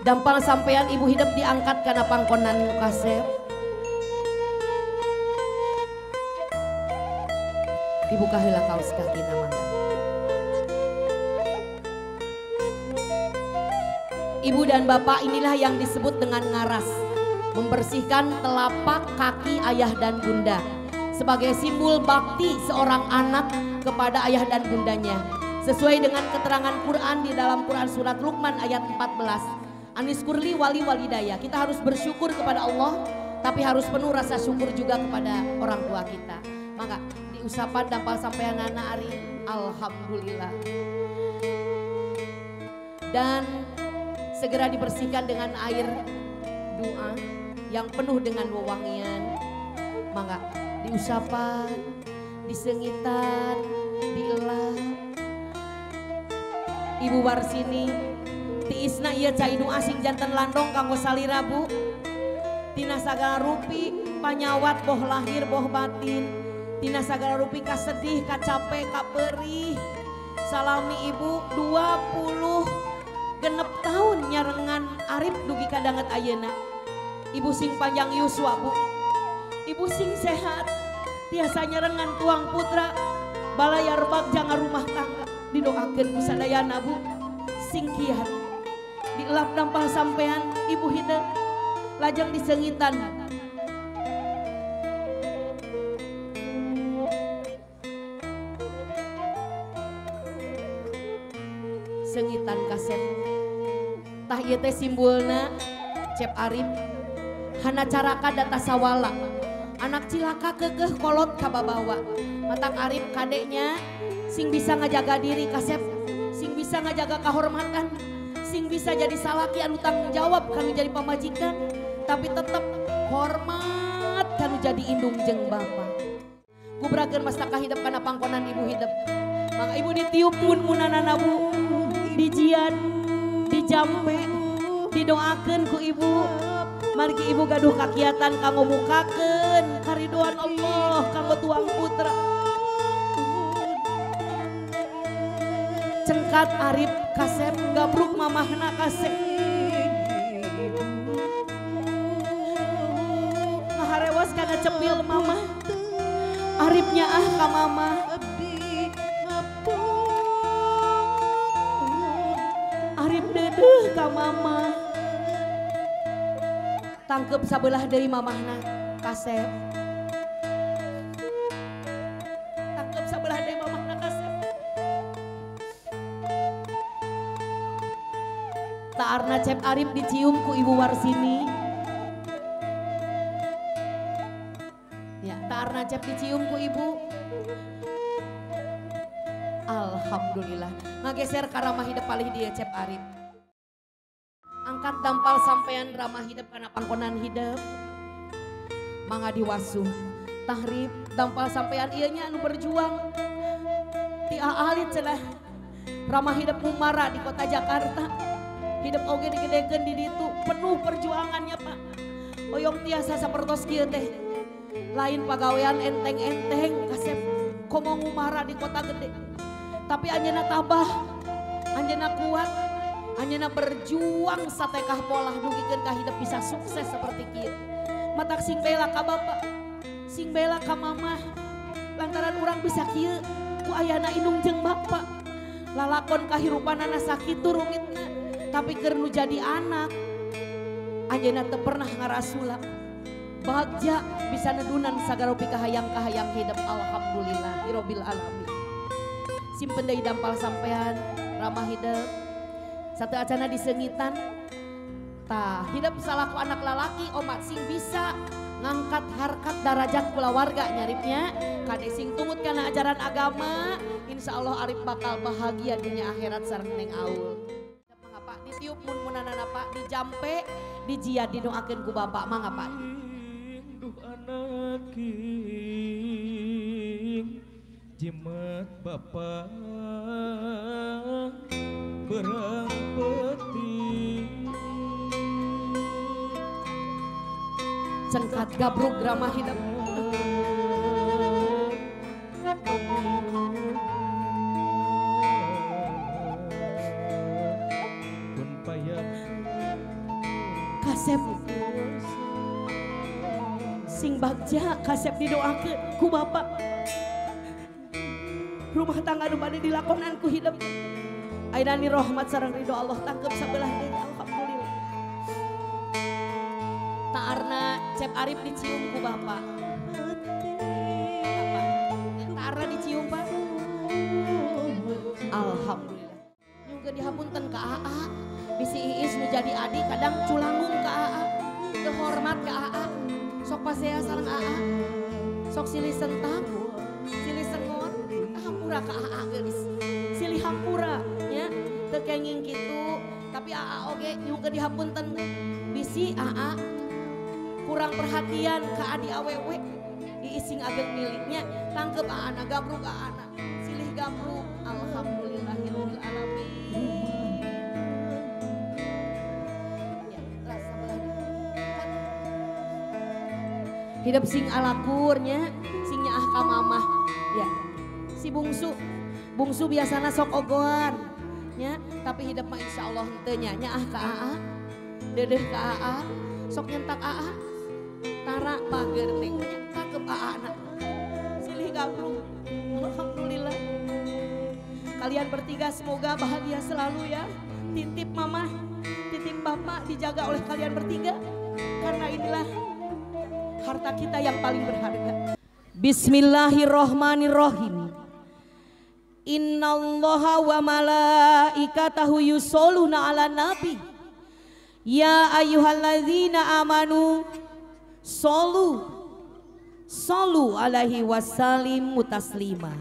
Dampal sampean ibu hidup diangkat karena pangkonan kasep. Dibuka heula kaos kaki namanya. Ibu dan bapak inilah yang disebut dengan ngaras, membersihkan telapak kaki ayah dan bunda sebagai simbol bakti seorang anak kepada ayah dan bundanya. Sesuai dengan keterangan Quran di dalam Quran surat Luqman ayat 14. Anis kurli wali walidaya, kita harus bersyukur kepada Allah, tapi harus penuh rasa syukur juga kepada orang tua kita. Maka diusapan dampal sampean anak ari alhamdulillah. Dan segera dibersihkan dengan air doa yang penuh dengan wewangian. Maka diusapan, disengitan, dielap. Ibu Warsini tiisna ieu cai nu asing janten landong kanggo salira bu. Tina sagala rupi panyawat boh lahir boh batin. Tina sagala rupi kasedih, kacape, kaperih. Salami ibu 20 genep tahun nyarengan arif dugi kadanget ayeuna. Ibu sing panjang yuswa bu. Ibu sing sehat. Tiasa nyarengan tuang putra. Balayar bagja rumah tangga. Didoakeun ku sadayana bu. Sing kiat. Dielap dampal sampean ibu hidup. Lajeng disengitan. Sengitan kasep. Tah ieu teh simbolna Cep Arif hana caraka data sawala. Anak cilaka kekeh kolot kababawa. Matak Arif kadeknya sing bisa ngajaga diri kasep, sing bisa ngajaga kehormatan, sing bisa jadi salaki anu tanggung jawab kanu jadi pamajikan, tapi tetap hormat kanu jadi indung jeung bapa. Gubrakeun mastaka hidup kana pangkonan ibu hidup. Maka ibu ditiup pun munanana bu, dijian, dijampe, didoakeun ku ibu. Margi ibu gaduh kakiatan kanggo mukakeun kariduan Allah kanggo tuang putra. Cengkat Arif kasep gabruk mamahna kasep. Ngaharewas kana cepil mama. Arifnya ka mama. Arif dedeh ka mama. Tangkep sabelah dari mamahna kasep. Tangkep sabelah dari mamahna kasep. Taarna Cep Arif dicium ku ibu Warsini. Ya, taarna Cep dicium ku ibu. Alhamdulillah. Ngageser ka ramah hidup palih dia Cep Arif. Angkat dampal sampean ramah hidup karena pangkonan hidup. Mangga diwasuh. Tahrib dampal sampean ianya anu berjuang. Ti alit cenah ramah hidup Mumara di kota Jakarta. Hidup oge digedekeun di ditu penuh perjuangannya Pak. Oyong tiasa sapertos kieu teh. Lain pagawean enteng-enteng kasep komo Mumara di kota gede. Tapi anjeunna tabah, anjeunna kuat. Anjeunna berjuang satekah polah dugikeun ka hidup bisa sukses seperti kieu. Matak sing bela ka bapa, sing bela ka mama. Lantaran urang bisa kieu ku ayana indung jeung bapa. Lalakon kahirupanana sakitu rumitna, tapi keur nu jadi anak anjeunna teu pernah ngarasula. Bagja bisa nedunan sagaropi kahayang-kahayang hidup. Alhamdulillah rabbil alamin. Simpen deui dampal sampean ramah hidup. Satu acana disengitan, tah hidup salaku anak lalaki omat sing bisa ngangkat harkat darajat kulawarga nyaripnya. Kade sing tumut kana ajaran agama, insya Allah Arif bakal bahagia dunia akhirat sareng neng aul. Mangga Pak ditiup mun-munanana Pak, dijampe, dijian didoakeun ku Bapak mangga Pak. Duh anak king jimat Bapak berang peti Cengkat gabruk ramah hidup. pun payah Kasep sing bagja kasep didoakeun ku Bapak. Rumah tangga nu bade dilakonan ku hidup. Ayeuna rahmat sareng ridho Allah tangkep sabelah deui alhamdulillah. Taarna Cep Arif dicium ku Bapak. Taarna dicium Pak. Alhamdulillah. Juga dihapunten ka AA. Bisi Iis nu jadi adik kadang culangung ka AA. Teu hormat ka AA. Sok pasea sareng AA. Sok silih sentak, silih sengon, hampura ka AA geulis. Silih hampura nya teu kenging kitu, tapi AA oge juga dihapunten. Bisi AA kurang perhatian ka adi awewe. Iis sing ageng miliknya tangkep AA na gabruk AA na. Silih gabruk. Alhamdulillahirabbil alamin. Hidup sing alakurnya, sing nyaah ka mamah, ya. Si bungsu biasana sok ogoan, ya. Tapi hidup mah insya Allah henteu nya nyaah ka AA, dedeh ka AA, sok nyentak AA, tara bager ning tangkep AA na, silih gabrung, alhamdulillah. Kalian bertiga semoga bahagia selalu ya. Titip mama, titip bapak dijaga oleh kalian bertiga, karena inilah harta kita yang paling berharga. Bismillahirrohmanirrohim. Innallaha wa malaikatahu yusholluna ala nabi. Ya ayyuhalladzina amanu Sallu alaihi wasallimu taslima.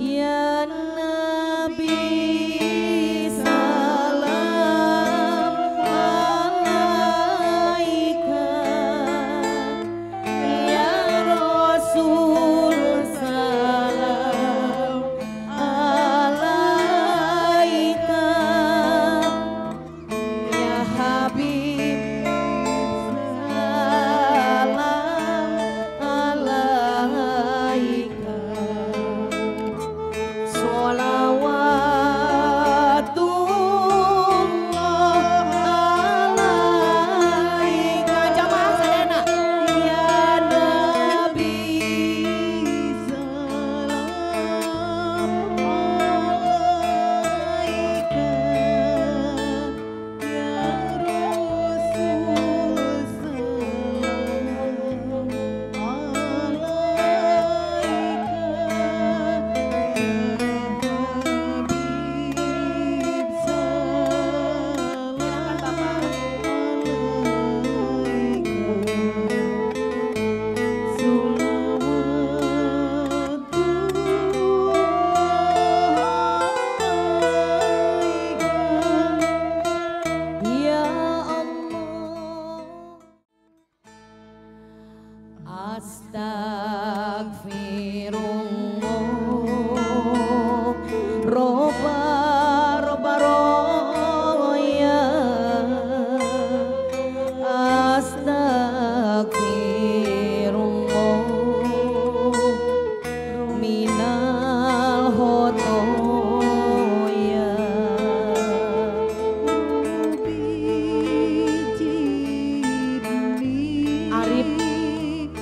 Ya Nabi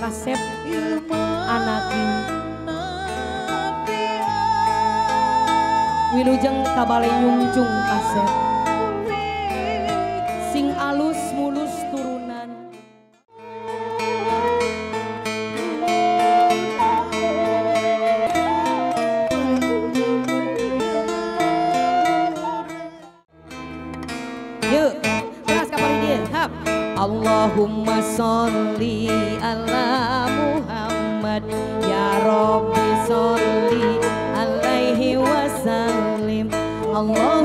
Kasep anaknya Wilujeng kabale nyungcung Kasep sing alus mulus turunan. Yuk kelas kapal dia hap. Allahumma sholli ala Muhammad ya Rabbi sholli alaihi wasallim. Allah